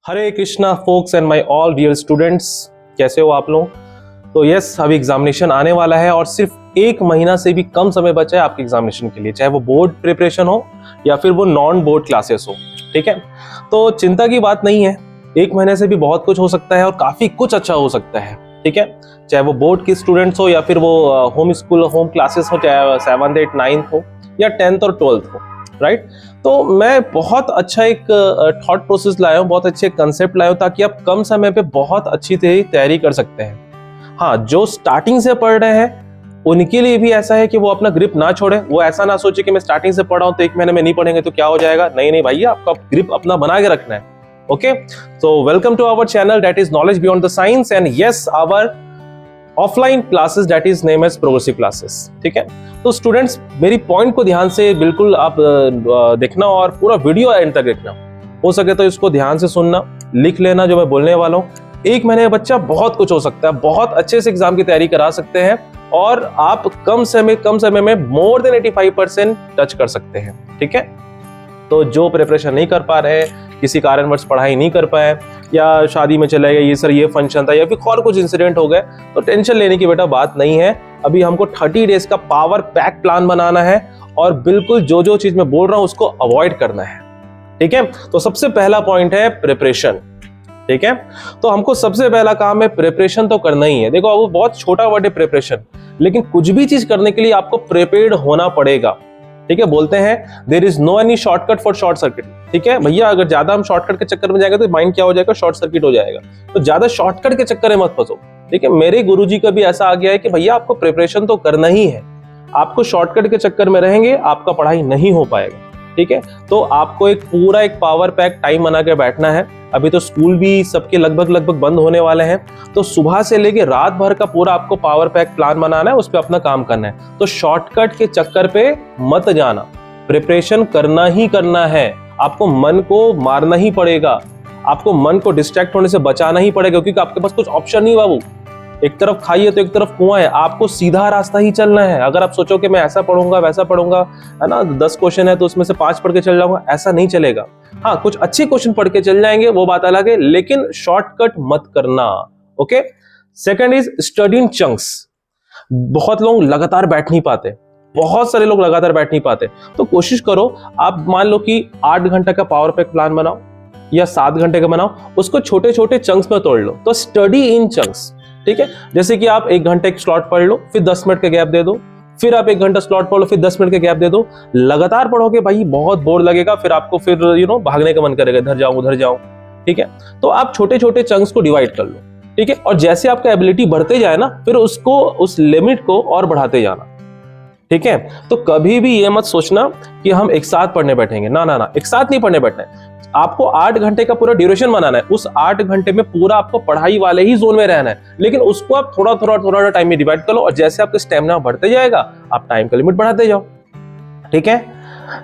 Hare Krishna folks and my all dear students, कैसे हो आप लोग। तो यस, अभी एग्जामिनेशन आने वाला है और सिर्फ एक महीना से भी कम समय बचा है आपके एग्जामिनेशन के लिए, चाहे वो बोर्ड प्रिपरेशन हो या फिर वो नॉन बोर्ड क्लासेस हो। ठीक है, तो चिंता की बात नहीं है, एक महीने से भी बहुत कुछ हो सकता है और काफी कुछ अच्छा हो सकता है। ठीक है, चाहे वो बोर्ड के स्टूडेंट्स हो या फिर वो होम स्कूल होम क्लासेस हो, चाहे 7th 8th 9th हो या 10th और 12th हो, राइट। तो मैं बहुत अच्छा एक थॉट प्रोसेस लाया हूँ, बहुत अच्छे कंसेप्ट लाया हूँ ताकि आप कम समय पे बहुत अच्छी तैयारी कर सकते हैं। हाँ, जो स्टार्टिंग से पढ़ रहे हैं उनके लिए भी ऐसा है कि वो अपना ग्रिप ना छोड़े। वो ऐसा ना सोचे कि मैं स्टार्टिंग से पढ़ा हूं तो एक महीने में नहीं पढ़ेंगे तो क्या हो जाएगा। नहीं नहीं भैया, आपका ग्रिप अपना बना के रखना है। ओके, तो welcome to our channel that is knowledge beyond the science and yes our offline classes that is name as progressive classes. ठीक है, तो स्टूडेंट्स मेरी पॉइंट को ध्यान से बिल्कुल आप देखना और पूरा वीडियो एंड तक देखना। हो सके तो इसको ध्यान से सुनना, लिख लेना जो मैं बोलने वाला हूँ। एक महीने में बच्चा बहुत कुछ हो सकता है, बहुत अच्छे से एग्जाम की तैयारी करा सकते हैं और आप कम समय में मोर देन 85% टच कर सकते हैं। ठीक है, तो जो प्रिपरेशन नहीं कर पा रहे हैं, किसी कारणवश पढ़ाई नहीं कर पाए या शादी में चले गए, ये सर ये फंक्शन था या फिर और कुछ इंसिडेंट हो गए, तो टेंशन लेने की बेटा बात नहीं है। अभी हमको 30 डेज का पावर पैक प्लान बनाना है और बिल्कुल जो जो चीज मैं बोल रहा हूं उसको अवॉइड करना है। ठीक है, तो सबसे पहला पॉइंट है प्रिपरेशन। ठीक है, तो हमको सबसे पहला काम है प्रिपरेशन तो करना ही है। देखो, वो बहुत छोटा वर्ड है प्रिपरेशन, लेकिन कुछ भी चीज करने के लिए आपको प्रिपेयर्ड होना पड़ेगा। ठीक है, बोलते हैं there is no any shortcut for short circuit. ठीक है भैया, अगर ज्यादा हम शॉर्टकट के चक्कर में जाएंगे तो माइंड क्या हो जाएगा, शॉर्ट सर्किट हो जाएगा। तो ज्यादा शॉर्टकट के चक्कर में मत फंसो। ठीक है, मेरे गुरुजी का भी ऐसा आ गया है कि भैया आपको प्रिपरेशन तो करना ही है, आपको शॉर्टकट के चक्कर में रहेंगे आपका पढ़ाई नहीं हो पाएगा। ठीक है, तो आपको एक पूरा एक पावर पैक टाइम बना के बैठना है। अभी तो स्कूल भी सबके लगभग बंद होने वाले हैं, तो सुबह से लेके रात भर का पूरा आपको पावर पैक प्लान बनाना है, उस पर अपना काम करना है। तो शॉर्टकट के चक्कर पे मत जाना, प्रिपरेशन करना ही करना है। आपको मन को मारना ही पड़ेगा, आपको मन को डिस्ट्रैक्ट होने से बचाना ही पड़ेगा, क्योंकि आपके पास कुछ ऑप्शन नहीं बाबू। एक तरफ खाई है तो एक तरफ कुआं है, आपको सीधा रास्ता ही चलना है। अगर आप सोचो कि मैं ऐसा पढ़ूंगा वैसा पढ़ूंगा, है ना, 10 क्वेश्चन है तो उसमें से 5 पढ़ के चल जाऊंगा, ऐसा नहीं चलेगा। हाँ, कुछ अच्छे क्वेश्चन पढ़ के चल जाएंगे, वो बात अलग है, लेकिन शॉर्टकट मत करना। Okay, second is study in chunks. बहुत लोग लगातार बैठ नहीं पाते, बहुत सारे लोग लगातार बैठ नहीं पाते। तो कोशिश करो, आप मान लो कि 8 घंटे का पावर पैक प्लान बनाओ या 7 घंटे का बनाओ, उसको छोटे छोटे चंक्स में तोड़ लो। तो स्टडी इन चंक्स। ठीक है, जैसे कि आप 1 घंटे एक स्लॉट पढ़ लो, फिर 10 मिनट का गैप दे दो, फिर आप 1 घंटा स्लॉट पढ़ लो, फिर 10 मिनट का गैप दे दो। लगातार पढ़ोगे भाई बहुत बोर लगेगा, फिर आपको फिर भागने का मन करेगा, इधर जाऊं उधर जाऊं। ठीक है, तो आप छोटे छोटे चंक्स को डिवाइड कर लो। ठीक है, और जैसे आपका एबिलिटी बढ़ते जाए ना, फिर उसको उस लिमिट को और बढ़ाते जाना। ठीक है, तो कभी भी ये मत सोचना कि हम एक साथ पढ़ने बैठेंगे, ना ना ना, एक साथ नहीं पढ़ने बैठना है। आपको 8 घंटे का पूरा ड्यूरेशन बनाना है, उस 8 घंटे में पूरा आपको पढ़ाई वाले ही जोन में रहना है, लेकिन उसको आप थोड़ा टाइम में डिवाइड कर लो और जैसे आपका स्टेमिना बढ़ते जाएगा आप टाइम का लिमिट बढ़ाते जाओ। ठीक है,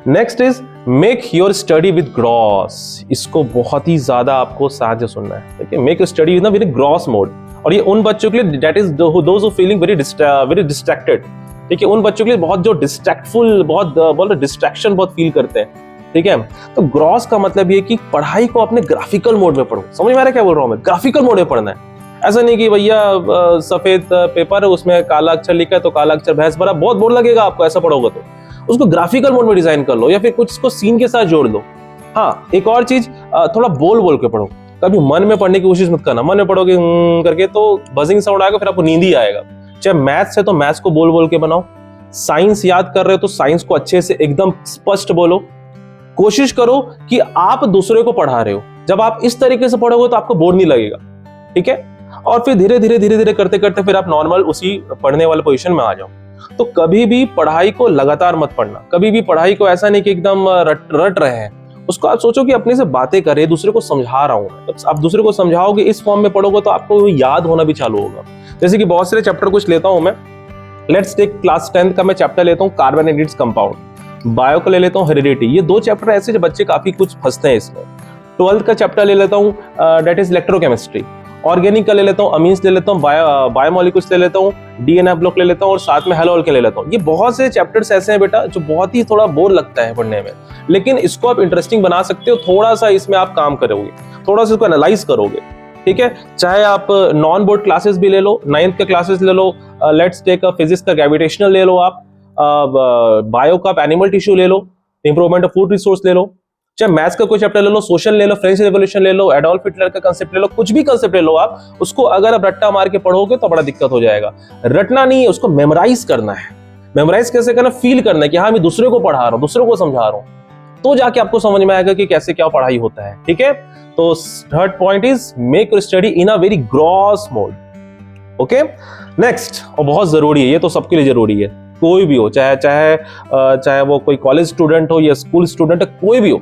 next is make your study with gross. इसको बहुत ही ज्यादा आपको साथ से सुनना है। ठीक है, make your study with gross mode, और ये उन बच्चों के लिए that is those who feeling very distracted. ठीक है, उन बच्चों के लिए बहुत जो डिस्ट्रैक्टफुल, बहुत बोल डिस्ट्रैक्शन बहुत फील करते हैं। ठीक है, तो ग्रॉस का मतलब ये कि पढ़ाई को अपने ग्राफिकल मोड में पढ़ो। समझ में आ रहा है क्या बोल रहा हूं मैं, ग्राफिकल मोड में पढ़ना है। ऐसा नहीं कि भैया सफेद पेपर है उसमें काला अक्षर लिखा है तो काला अक्षर भैंस भरा, बहुत बोर लगेगा आपको ऐसा पढ़ोगे तो। उसको ग्राफिकल मोड में डिजाइन कर लो या फिर कुछ इसको सीन के साथ जोड़ लो। हाँ, एक और चीज, थोड़ा बोल के पढ़ो। कभी मन में पढ़ने की कोशिश मत करना, मन में पढ़ोगे करके तो बजिंग साउंड आएगा, फिर आपको नींद ही आएगा। चाहे मैथ्स है तो मैथ्स को बोल के बनाओ, साइंस याद कर रहे हो तो साइंस को अच्छे से एकदम स्पष्ट बोलो। कोशिश करो कि आप दूसरे को पढ़ा रहे हो, जब आप इस तरीके से पढ़ोगे तो आपको बोर नहीं लगेगा। ठीक है, और फिर धीरे धीरे करते करते फिर आप नॉर्मल उसी पढ़ने वाले पोजीशन में आ जाओ। तो कभी भी पढ़ाई को लगातार मत पढ़ना, कभी भी पढ़ाई को ऐसा नहीं कि एकदम रट रहे हैं, उसको आप सोचो कि अपने से बातें करें, दूसरे को समझा रहा हूं। आप दूसरे को समझाओगे, इस फॉर्म में पढ़ोगे तो आपको याद होना भी चालू होगा। जैसे कि बहुत सारे चैप्टर कुछ लेता हूं मैं, लेट्स टेक क्लास 10th का मैं चैप्टर लेता हूं carbon and its compound, bio का ले लेता हूं हेरिडिटी। ये 2 चैप्टर ऐसे जो बच्चे काफी कुछ फंसते हैं इसमें। 12th का चैप्टर ले लेता हूं दैट इज इलेक्ट्रोकेमिस्ट्री, ऑर्गेनिक का ले लेता हूं, अमीन्स ले लेता हूं, बायोमोलिक्यूल्स ले लेता हूं, डीएनए ब्लॉक ले लेता हूं और साथ में हेलो के ले लेता हूं। ये बहुत से चैप्टर्स ऐसे हैं बेटा जो बहुत ही थोड़ा बोर लगता है पढ़ने में, लेकिन इसको आप इंटरेस्टिंग बना सकते हो, थोड़ा सा इसमें आप काम करोगे। थोड़ा सा इसको एनालाइज करोगे, ठीक है। चाहे आप नॉन बोर्ड क्लासेस भी ले लो, 9th के क्लासेस ले लो, लेट्स टेक फिजिक्स का ग्रेविटेशनल ले लो, आप बायो का एनिमल टिश्यू ले लो, इंप्रूवमेंट ऑफ फूड रिसोर्स ले लो, चाहे मैथ्स का कोई चैप्टर ले लो, सोशल ले लो, फ्रेंच रेवोल्यूशन ले लो, एडोल्फ हिटलर का कांसेप्ट ले लो, कुछ भी कांसेप्ट ले लो आप, उसको अगर आप रट्टा मार के पढ़ोगे तो बड़ा दिक्कत हो जाएगा। रटना नहीं है, उसको मेमोराइज करना है। मेमोराइज कैसे करना, फील करना है कि हाँ मैं दूसरे को पढ़ा रहा हूँ, दूसरे को समझा रहा हूँ, तो जाके आपको समझ में आएगा कि कैसे क्या पढ़ाई होता है, ठीक है। तो third point is make your study in a very gross mode, okay. Next, और बहुत जरूरी है, ये तो सबके लिए जरूरी है, कोई भी हो, चाहे वो कोई कॉलेज स्टूडेंट हो या स्कूल स्टूडेंट, कोई भी हो,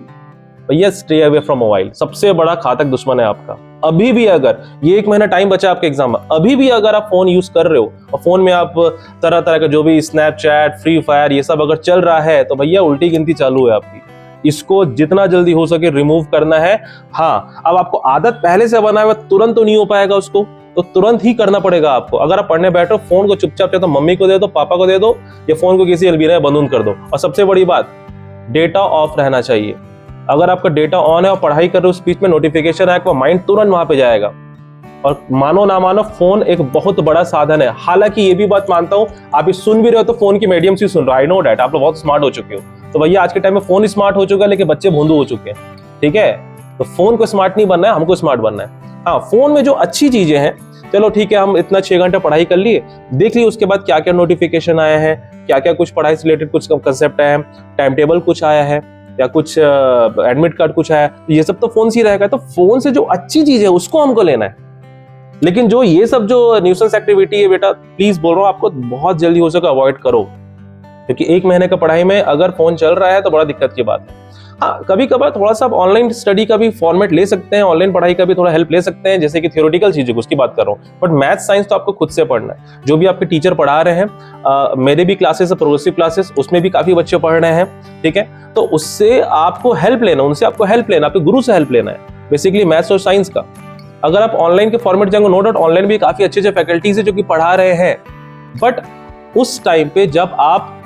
भैया स्टे अवे फ्रॉम मोबाइल। सबसे बड़ा घातक दुश्मन है आपका। अभी भी अगर ये 1 महीना टाइम बचा आपके एग्जाम में, अभी भी अगर आप फोन यूज कर रहे हो और फोन में आप तरह तरह का जो भी स्नैपचैट, फ्री फायर, ये सब अगर चल रहा है, तो भैया उल्टी गिनती चालू है आपकी। इसको जितना जल्दी हो सके रिमूव करना है। हाँ, अब आपको आदत पहले से बना हुआ, तुरंत तो नहीं हो पाएगा उसको, तो तुरंत ही करना पड़ेगा आपको। अगर आप पढ़ने बैठो, फोन को चुपचाप तो मम्मी को दे दो, पापा को दे दो, या फोन को किसी अलमीरा में बंद कर दो। और सबसे बड़ी बात, डेटा ऑफ रहना चाहिए। अगर आपका डेटा ऑन है और पढ़ाई कर रहे हो, उस बीच में नोटिफिकेशन आए, आपका माइंड तुरंत वहां पे जाएगा। और मानो ना मानो, फोन एक बहुत बड़ा साधन है। हालांकि ये भी बात मानता हूं, आप ये सुन भी रहे हो तो फोन के मीडियम से सुन रहे हो, आई नो डैट, आप लोग बहुत स्मार्ट हो चुके हो। तो भैया आज के टाइम में फोन स्मार्ट हो चुका है, लेकिन बच्चे भोंदू हो चुके हैं, ठीक है। तो फोन को स्मार्ट नहीं बनना है, हमको स्मार्ट बनना है। हाँ, फोन में जो अच्छी चीजें हैं, चलो ठीक है, हम इतना 6 घंटे पढ़ाई कर लिए, देख लिए उसके बाद क्या क्या नोटिफिकेशन आया है, क्या क्या कुछ पढ़ाई से रिलेटेड कुछ कंसेप्ट आया है, टाइम टेबल कुछ आया है, या कुछ एडमिट कार्ड कुछ आया, ये सब तो फोन से ही रहेगा। तो फोन से जो अच्छी चीज है उसको हमको लेना है। लेकिन जो ये सब जो न्यूसेंस एक्टिविटी है, बेटा प्लीज बोल रहा हूँ आपको, बहुत जल्दी हो सके अवॉइड करो, क्योंकि 1 महीने का पढ़ाई में अगर फोन चल रहा है तो बड़ा दिक्कत की बात है। हाँ, कभी कभार थोड़ा सा आप ऑनलाइन स्टडी का भी फॉर्मेट ले सकते हैं, ऑनलाइन पढ़ाई का भी थोड़ा हेल्प ले सकते हैं, जैसे कि थ्योरेटिकल चीजें उसकी बात कर रहा हूँ, बट मैथ साइंस तो आपको खुद से पढ़ना है। जो भी आपके टीचर पढ़ा रहे हैं, मेरे भी क्लासेस है, प्रोग्रेसिव क्लासेस, उसमें भी काफी बच्चे पढ़ रहे हैं, ठीक है। तो उससे आपको हेल्प लेना, उनसे आपको हेल्प लेना, आपके गुरु से हेल्प लेना है, बेसिकली मैथ्स और साइंस का। अगर आप ऑनलाइन के फॉर्मेट जाएंगे, नो डाउट ऑनलाइन भी काफी अच्छे अच्छे फैकल्टीज है जो कि पढ़ा रहे हैं, बट उस टाइम पे जब आप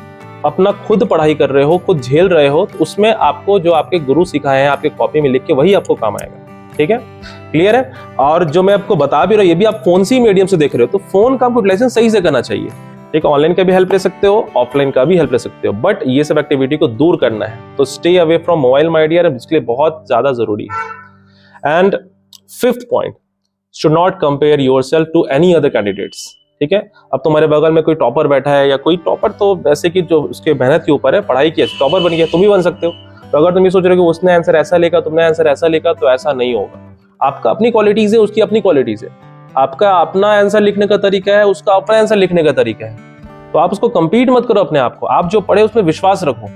अपना खुद पढ़ाई कर रहे हो, खुद झेल रहे हो, तो उसमें आपको जो आपके गुरु सिखाए हैं आपके कॉपी में लिख के, वही आपको काम आएगा, ठीक है। क्लियर है। और जो मैं आपको बता भी रहा हूँ, ये भी आप फोन से ही मीडियम से देख रहे हो, तो फोन का आपको यूटिलाइजेशन सही से करना चाहिए, ठीक है। ऑनलाइन का भी हेल्प ले सकते हो, ऑफलाइन का भी हेल्प ले सकते हो, बट ये सब एक्टिविटी को दूर करना है। तो stay away from mobile my dear, इसके लिए बहुत ज्यादा जरूरी है। And 5th point, should not compare yourself to any other candidates, ठीक है। अब तुम्हारे बगल में कोई टॉपर बैठा है, या कोई टॉपर तो वैसे कि जो उसके मेहनत के ऊपर है, पढ़ाई की, टॉपर बन गया, तुम भी बन सकते हो। तो अगर तुम ये सोच रहे हो कि उसने आंसर ऐसा लिखा, तुमने आंसर ऐसा लिखा, तो ऐसा नहीं होगा। आपका अपनी क्वालिटीज है, उसकी अपनी क्वालिटीज है, आपका अपना आंसर लिखने का तरीका है, उसका अपना आंसर लिखने का तरीका है। तो आप उसको कंपीट मत करो अपने आप को, आप जो पढ़े उसमें विश्वास रखो,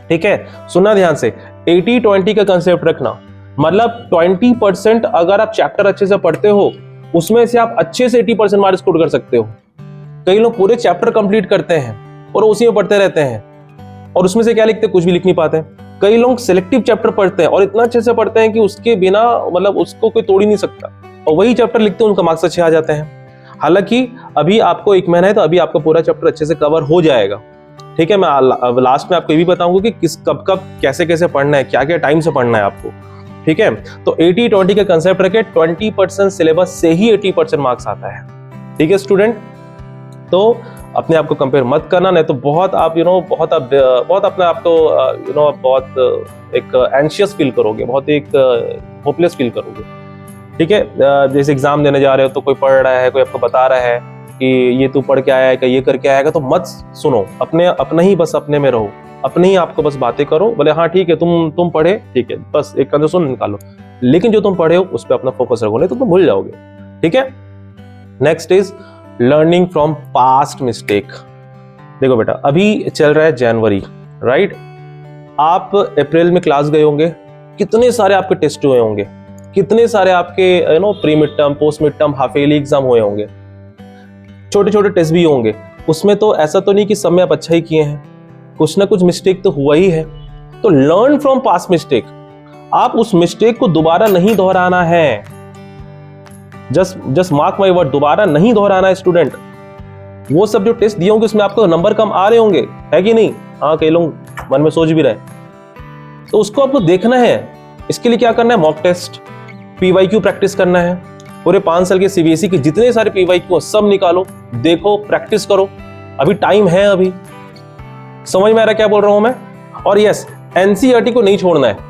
ठीक है। सुनना ध्यान से, 80-20 का कंसेप्ट रखना, मतलब 20% अगर आप चैप्टर अच्छे से पढ़ते हो, उसमें से आप अच्छे से 80% मार्क्स स्कोर कर सकते हो। कई लोग पूरे चैप्टर कंप्लीट करते हैं और उसी में पढ़ते रहते हैं, और उसमें से क्या लिखते हैं, कुछ भी लिख नहीं पाते। कई लोग सिलेक्टिव चैप्टर पढ़ते हैं और इतना अच्छे से पढ़ते हैं कि उसके बिना मतलब उसको कोई तोड़ ही नहीं सकता, और वही चैप्टर लिखते हैं, उनका मार्क्स अच्छे आ जाते हैं। हालांकि अभी आपको 1 महीना है, तो अभी आपका पूरा चैप्टर अच्छे से कवर हो जाएगा, ठीक है। मैं लास्ट में आपको ये भी बताऊंगा कि किस कब कब कैसे कैसे पढ़ना है, क्या क्या टाइम से पढ़ना है आपको, ठीक है। तो 80-20 का कंसेप्ट रखे, 20% सिलेबस से ही 80% मार्क्स आता है, ठीक है स्टूडेंट। तो अपने आप को कंपेयर मत करना, नहीं तो बहुत आप बहुत अपने आप को बहुत एक एंशियस फील करोगे, बहुत एक होपलेस फील करोगे, ठीक है। जैसे एग्जाम देने जा रहे हो, तो कोई पढ़ रहा है, कोई आपको बता रहा है कि ये तू पढ़ के आया है, कि ये करके आएगा, तो मत सुनो, अपने ही बस अपने में रहो, अपने ही आपको बस बातें करो। बोले हाँ ठीक है, तुम पढ़े, ठीक है, बस एक कंधा सुन निकालो, लेकिन जो तुम पढ़े हो उस पर अपना फोकस रखो, नहीं तो तुम भूल जाओगे, ठीक है। Next is learning from past mistake. देखो बेटा, अभी चल रहा है जनवरी, राइट। आप अप्रैल में क्लास गए होंगे, कितने सारे आपके टेस्ट हुए होंगे, कितने सारे आपके pre mid term, post mid term, half yearly exam हुए होंगे, छोटे छोटे टेस्ट भी होंगे। उसमें तो ऐसा तो नहीं कि सब में आप अच्छा ही किए हैं, कुछ ना कुछ मिस्टेक तो हुआ ही है। तो लर्न फ्रॉम पास्ट मिस्टेक, आप उस मिस्टेक को दोबारा नहीं दोहराना है। जस्ट मार्क माय वर्ड, दोबारा नहीं दोहराना है स्टूडेंट। वो सब जो टेस्ट दिए होंगे उसमें आपको नंबर कम आ रहे होंगे, है कि नहीं? हाँ, कई लोग मन में सोच भी रहे, तो उसको आपको देखना है। इसके लिए क्या करना है? मॉक टेस्ट, PYQ प्रैक्टिस करना है, पूरे 5 साल के CBSE के जितने सारे PYQ सब निकालो, देखो, प्रैक्टिस करो, अभी टाइम है। अभी समझ में आ रहा क्या बोल रहा हूं मैं? और यस, NCERT को नहीं छोड़ना है।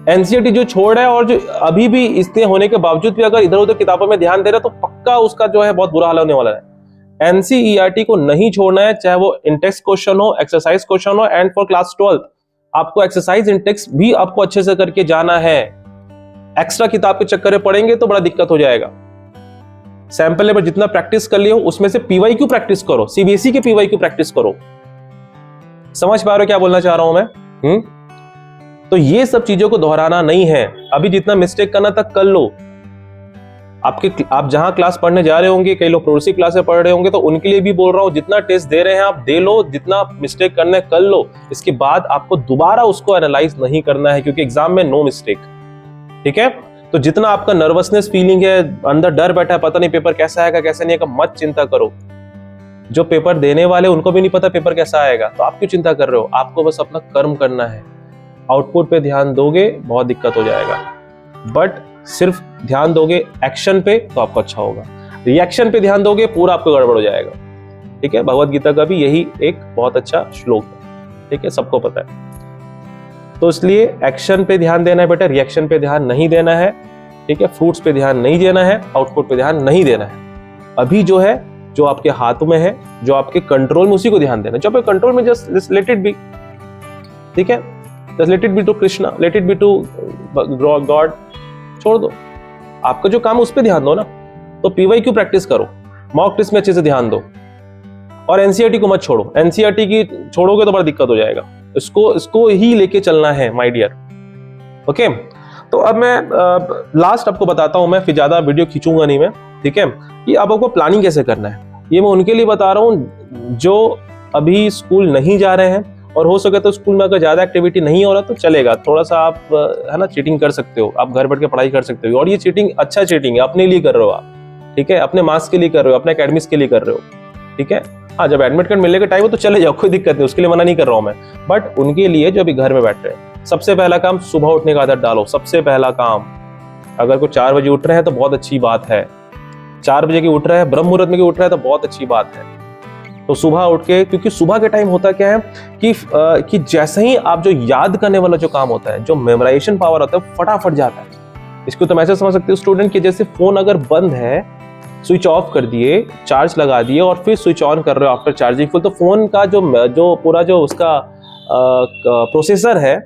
NCERT जो छोड़ रहा है और जो अभी भी इतने होने के बावजूद भी अगर इधर उधर किताबों में ध्यान दे रहा है तो पक्का उसका जो है बहुत बुरा हाल होने वाला है। NCERT को नहीं छोड़ना है, चाहे वो इंटेक्स क्वेश्चन हो, एक्सरसाइज क्वेश्चन हो। एंड फॉर क्लास 12 आपको एक्सरसाइज इंटेक्स भी आपको अच्छे से करके जाना है। एक्स्ट्रा किताब के चक्कर में पढ़ेंगे तो बड़ा दिक्कत हो जाएगा। सैंपल लेवल जितना प्रैक्टिस कर लियो उसमें से PYQ प्रैक्टिस करो, CBSE के PYQ प्रैक्टिस करो। समझ पा रहे हो क्या बोलना चाह रहा हूं मैं? तो ये सब चीजों को दोहराना नहीं है। अभी जितना मिस्टेक करना था कर लो। आप जहां क्लास पढ़ने जा रहे होंगे, कई लोग प्रोग्रेसिव क्लास में पढ़ रहे होंगे, तो उनके लिए भी बोल रहा हूं, जितना टेस्ट दे रहे हैं आप दे लो, जितना मिस्टेक करना है कर लो। इसके बाद आपको दोबारा उसको एनालाइज नहीं करना है, क्योंकि एग्जाम में नो मिस्टेक। ठीक है? तो जितना आपका नर्वसनेस फीलिंग है, अंदर डर बैठा है, पता नहीं पेपर कैसा आएगा कैसा नहीं आएगा, मत चिंता करो। जो पेपर देने वाले उनको भी नहीं पता पेपर कैसा आएगा, तो आप क्यों चिंता कर रहे हो? आपको बस अपना कर्म करना है। आउटपुट पे ध्यान दोगे बहुत दिक्कत हो जाएगा, बट सिर्फ ध्यान दोगे एक्शन पे तो आपको अच्छा होगा। रिएक्शन पे ध्यान दोगे पूरा आपको गड़बड़ हो जाएगा। ठीक है? भगवत गीता का भी यही एक बहुत अच्छा श्लोक है। ठीक है? सबको पता है। तो इसलिए एक्शन पे ध्यान देना है बेटा, रिएक्शन पे ध्यान नहीं देना है। ठीक है? फ्रूट्स पे ध्यान नहीं देना है, आउटपुट पे ध्यान नहीं देना है। अभी जो है, जो आपके हाथों में है, जो आपके कंट्रोल में, उसी को ध्यान देना है। जो आपके कंट्रोल में, जस्ट लेट इट बी। ठीक है? Just let it be to Krishna, let it be to God, छोड़ दो। आपका जो काम है उस पर ध्यान दो ना। तो PYQ प्रैक्टिस करो, मॉक टेस्ट में अच्छे से ध्यान दो, और NCERT को मत छोड़ो। NCERT की छोड़ोगे तो बड़ा दिक्कत हो जाएगा। इसको ही लेके चलना है माय डियर। ओके? तो अब मैं लास्ट आपको बताता हूं, मैं फिर ज्यादा वीडियो खींचूंगा नहीं मैं। ठीक है? कि अब आपको प्लानिंग कैसे करना है, ये मैं उनके लिए बता रहा हूं जो अभी स्कूल नहीं जा रहे हैं, और हो सके तो स्कूल में अगर ज्यादा एक्टिविटी नहीं हो रहा तो चलेगा, थोड़ा सा आप है ना चीटिंग कर सकते हो, आप घर बैठ के पढ़ाई कर सकते हो। और ये चीटिंग अच्छा चीटिंग है, अपने लिए कर रहे हो आप। ठीक है? अपने मार्क्स के लिए कर रहे हो, अपने एकेडमिक्स के लिए कर रहे हो। ठीक है? हाँ, जब एडमिट कार्ड मिलने का टाइम हो तो चले जाओ, कोई दिक्कत नहीं, उसके लिए मना नहीं कर रहा हूं मैं। बट उनके लिए जो अभी घर में बैठ रहे हैं, सबसे पहला काम सुबह उठने का आदत डालो। सबसे पहला काम, अगर कोई 4 बजे उठ रहे हैं तो बहुत अच्छी बात है। 4 बजे की उठ रहा है, ब्रह्म मुहूर्त में की उठ रहा है तो बहुत अच्छी बात है। तो सुबह उठ के, क्योंकि सुबह के टाइम होता क्या है कि जैसे ही आप जो याद करने वाला जो काम होता है, जो मेमोराइजेशन पावर होता है, फटाफट जाता है। इसको तो ऐसे समझ सकते हो स्टूडेंट की जैसे फोन अगर बंद है, स्विच ऑफ कर दिए, चार्ज लगा दिए और फिर स्विच ऑन कर रहे हो आफ्टर चार्जिंग फुल, तो फोन का जो पूरा जो उसका प्रोसेसर है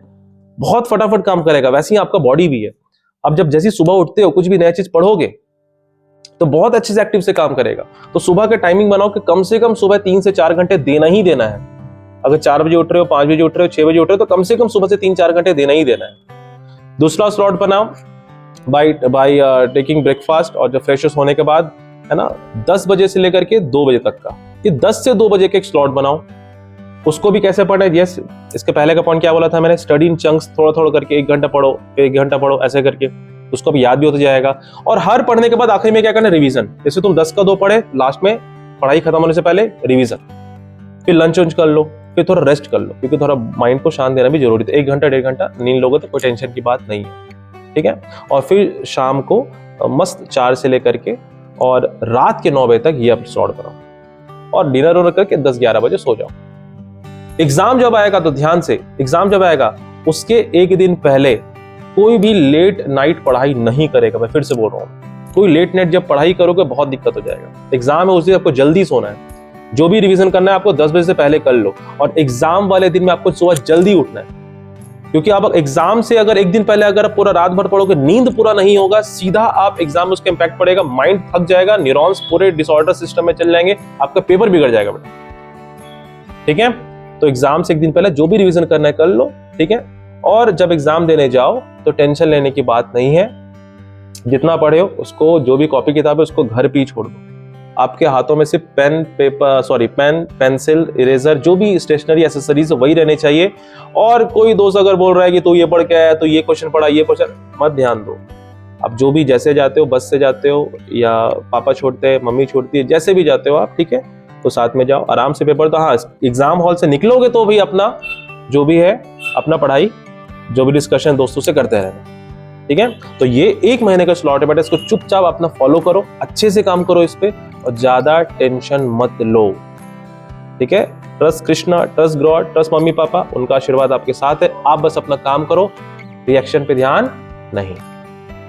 बहुत फटाफट काम करेगा। वैसे ही आपका बॉडी भी है। अब जब जैसे सुबह उठते हो, कुछ भी नया चीज पढ़ोगे तो बहुत अच्छे से एक्टिव से काम करेगा। तो सुबह का टाइमिंग बनाओ कि कम से कम सुबह 3 से 4 घंटे देना ही देना है। अगर 4 बजे उठ रहे हो, 5 बजे उठ रहे हो, 6 बजे उठ रहे हो, तो कम से कम सुबह से 3-4 घंटे देना ही देना है। दूसरा स्लॉट बनाओ बाय टेकिंग ब्रेकफास्ट, और जब फ्रेश होने के बाद है ना 10 बजे से लेकर के 2 बजे तक का, ये 10 से 2 बजे का एक स्लॉट बनाओ। उसको भी कैसे पढ़ना है? यस, इसके पहले का पॉइंट क्या बोला था मैंने? स्टडी इन चंक्स, थोड़ा थोड़ा करके 1 घंटा पढ़ो, फिर 1 घंटा पढ़ो, ऐसे करके उसको भी याद भी होता जाएगा। और हर पढ़ने के बाद आखिर में क्या करना है? रिवीजन। जैसे तुम 10 का 2 पढ़े, लास्ट में पढ़ाई खत्म होने से पहले रिवीजन, फिर लंच वंच कर लो, फिर थोड़ा रेस्ट कर लो, क्योंकि थोड़ा माइंड को शांत देना भी जरूरी है। 1 घंटा 1.5 घंटा नींद लोगे तो कोई टेंशन की बात नहीं है। ठीक है? और फिर शाम को मस्त 4 से लेकर के और रात के 9 बजे तक ये आप स्लॉट बनाओ, और डिनर और करके 10-11 बजे सो जाओ। एग्जाम जब आएगा तो ध्यान से, एग्जाम जब आएगा उसके 1 दिन पहले कोई भी लेट नाइट पढ़ाई नहीं करेगा। मैं फिर से बोल रहा हूँ, कोई लेट नाइट जब पढ़ाई करोगे बहुत दिक्कत हो जाएगा। एग्जाम है उस दिन आपको जल्दी सोना है, जो भी रिवीजन करना है आपको 10 बजे से पहले कर लो, और एग्जाम वाले दिन में आपको सुबह जल्दी उठना है। क्योंकि आप एग्जाम से अगर 1 दिन पहले अगर पूरा रात भर पढ़ोगे, नींद पूरा नहीं होगा, सीधा आप एग्जाम में उसका इंपैक्ट पड़ेगा, माइंड थक जाएगा, न्यूरॉन्स पूरे डिसऑर्डर सिस्टम में चल जाएंगे, आपका पेपर बिगड़ जाएगा बेटा। ठीक है? तो एग्जाम से 1 दिन पहले जो भी रिवीजन करना है कर लो। ठीक है? और जब एग्जाम देने जाओ तो टेंशन लेने की बात नहीं है। जितना पढ़े हो उसको, जो भी कॉपी किताब है उसको घर पे ही छोड़ दो। आपके हाथों में सिर्फ पेन, पेंसिल, इरेजर, जो भी स्टेशनरी एसेसरीज वही रहने चाहिए। और कोई दोस्त अगर बोल रहा है कि तू ये पढ़ के आया, तो ये क्वेश्चन पढ़ा, ये क्वेश्चन, मत ध्यान दो। आप जो भी जैसे जाते हो, बस से जाते हो या पापा छोड़ते हैं, मम्मी छोड़ती है, जैसे भी जाते हो आप, ठीक है, तो साथ में जाओ, आराम से पेपर। तो हाँ, एग्जाम हॉल से निकलोगे तो भी अपना जो भी है, अपना पढ़ाई, जो भी डिस्कशन दोस्तों से करते रहना। ठीक है। तो ये 1 महीने का स्लॉट है बेटा, इसको चुपचाप अपना फॉलो करो, अच्छे से काम करो इस पे और ज्यादा टेंशन मत लो, ठीक है। Trust Krishna, trust God, trust mummy papa, उनका आशीर्वाद आपके साथ है। आप बस अपना काम करो, रिएक्शन पे ध्यान नहीं,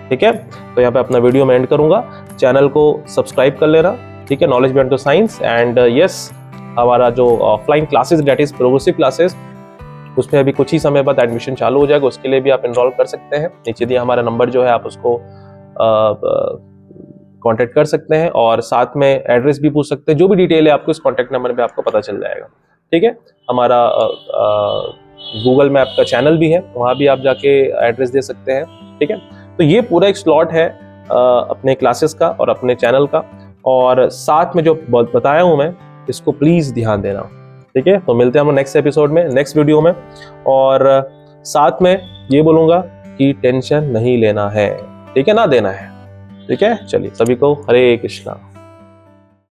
ठीक है। तो यहाँ पे अपना वीडियो में एंड करूंगा। चैनल को सब्सक्राइब कर लेना, ठीक है, knowledge behind the science. And yes, हमारा जो offline classes that is progressive classes, उसमें अभी कुछ ही समय बाद एडमिशन चालू हो जाएगा, उसके लिए भी आप एनरोल कर सकते हैं। नीचे दिया हमारा नंबर जो है, आप उसको कांटेक्ट कर सकते हैं और साथ में एड्रेस भी पूछ सकते हैं। जो भी डिटेल है आपको इस कांटेक्ट नंबर पे आपको पता चल जाएगा, ठीक है। हमारा गूगल मैप का चैनल भी है, वहाँ भी आप जाके एड्रेस दे सकते हैं, ठीक है। तो ये पूरा एक स्लॉट है अपने क्लासेस का और अपने चैनल का, और साथ में जो बताया हूँ मैं, इसको प्लीज ध्यान देना, ठीक है। तो मिलते हैं हम नेक्स्ट एपिसोड में, नेक्स्ट वीडियो में। और साथ में ये बोलूंगा कि टेंशन नहीं लेना है, ठीक है, ना देना है, ठीक है। चलिए, सभी को हरे कृष्णा।